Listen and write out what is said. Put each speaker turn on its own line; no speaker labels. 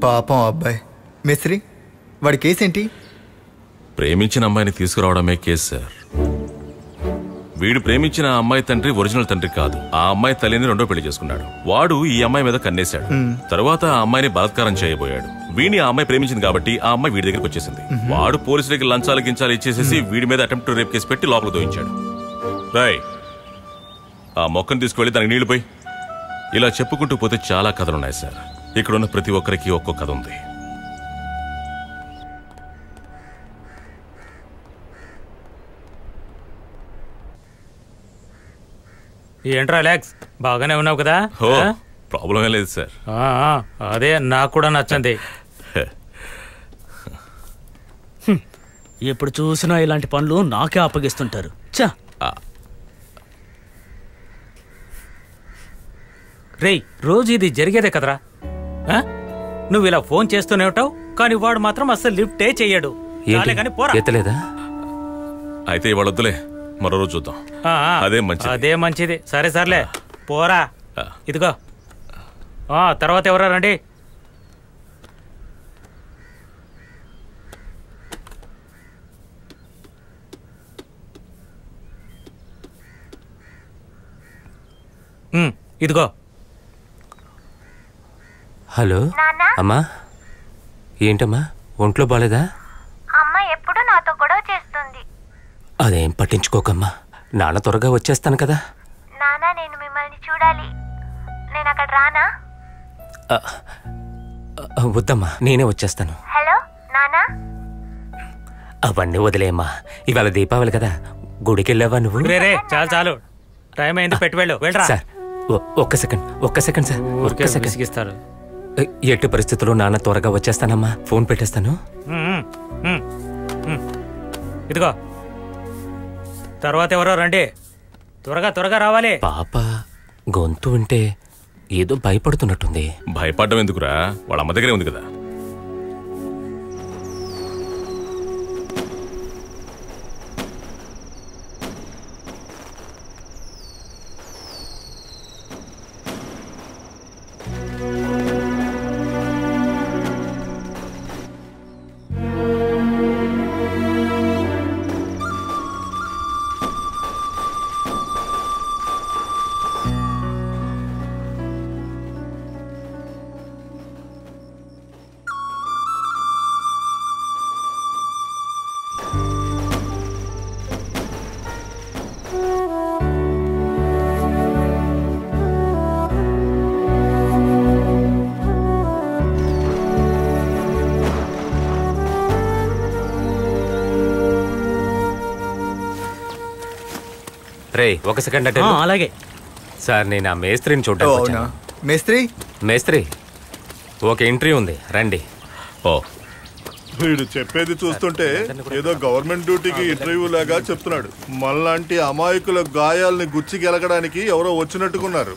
పాపం అబ్బాయి. మేస్త్రి, వాడి కేసేంటి?
ప్రేమించిన అమ్మాయిని తీసుకురావడమే కేసు సార్. వీడు ప్రేమించిన ఆ అమ్మాయి తండ్రి ఒరిజినల్ తండ్రి కాదు. ఆ అమ్మాయి తల్లిని రెండో పెళ్లి చేసుకున్నాడు. వాడు ఈ అమ్మాయి మీద కన్నేశాడు. తరువాత ఆ అమ్మాయిని బలాత్కారం చేయబోయాడు. వీడిని ఆ అమ్మాయి ప్రేమించింది కాబట్టి ఆ అమ్మాయి వీడి దగ్గరికి వచ్చేసింది. వాడు పోలీసులకి లంచాలు గించాలు ఇచ్చేసేసి వీడి మీద అటెంప్ట్ రేప్ కేసు పెట్టి లోపల దోయించాడు. రాయ్, ఆ మొక్కను తీసుకువెళ్ళి దానికి నీళ్లు పోయి. ఇలా చెప్పుకుంటూ పోతే చాలా కథలున్నాయి సార్. ఇక్కడున్న ప్రతి ఒక్కరికి ఒక్కో కథ ఉంది.
ఏంట్రా అలెక్స్, బాగానే ఉన్నావు కదా?
ప్రాబ్లం ఏం లేదు సార్.
అదే నాకు కూడా నచ్చండి.
ఎప్పుడు చూసినా ఇలాంటి పనులు నాకే అప్పగిస్తుంటారు. చా
రేయ్, రోజు ఇది జరిగేదే కదరా. నువ్వు ఇలా ఫోన్ చేస్తూనే ఉంటావు, కానీ వాడు మాత్రం అస్సలు లిఫ్టే చెయ్యడు.
ఎత్తలేదా?
అయితే ఇవాళ వద్దులే, మరో రోజు చూద్దాం.
అదే మంచిది. సరే సర్లే, పోరా. ఇదిగో తర్వాత ఎవరా రండి. ఇదిగో.
హలో అమ్మా. ఏంటమ్మా, ఒంట్లో బాలేదా?
అమ్మ ఎప్పుడు నాతో గొడవ చేస్తుంది.
అదేం పట్టించుకోకమ్మా, నాన్న త్వరగా వచ్చేస్తాను కదా.
నానా, నేను మిమ్మల్ని చూడాలి. నేను అక్కడ రానా?
వద్దమ్మా, నేనే వచ్చేస్తాను.
హలో నానా.
అవన్నీ వదిలేమ్మా, ఇవాళ దీపావళి కదా, గుడికి వెళ్ళావా నువ్వు?
చాలు చాలు, టైం అయింది, పెట్టి వెళ్ళు. వెళ్ళరా.
సార్ ఒక్క సెకండ్ సార్.
విసిగిస్తారు.
ఎట్టి పరిస్థితుల్లో నాన్న త్వరగా వచ్చేస్తానమ్మా, ఫోన్ పెట్టేస్తాను.
ఇదిగో, తర్వాత ఎవరో రండి, త్వరగా రావాలి.
పాప గొంతు వింటే ఏదో భయపడుతున్నట్టుంది.
భయపడడం ఎందుకురా, వాళ్ళ అమ్మ దగ్గరే ఉంది కదా.
రే, ఒక సెకండ్ అంటే.
అలాగే
సార్, నేను ఆ మేస్త్రిని చూడడానికి. మేస్త్రి, ఒక ఎంట్రీ ఉంది, రండి.
వీడు చెప్పేది చూస్తుంటే ఏదో గవర్నమెంట్ డ్యూటీకి ఇంటర్వ్యూ లాగా చెప్తున్నాడు. మనలాంటి అమాయకుల గాయాలని గుచ్చి గెలకడానికి ఎవరో వచ్చినట్టుకున్నారు.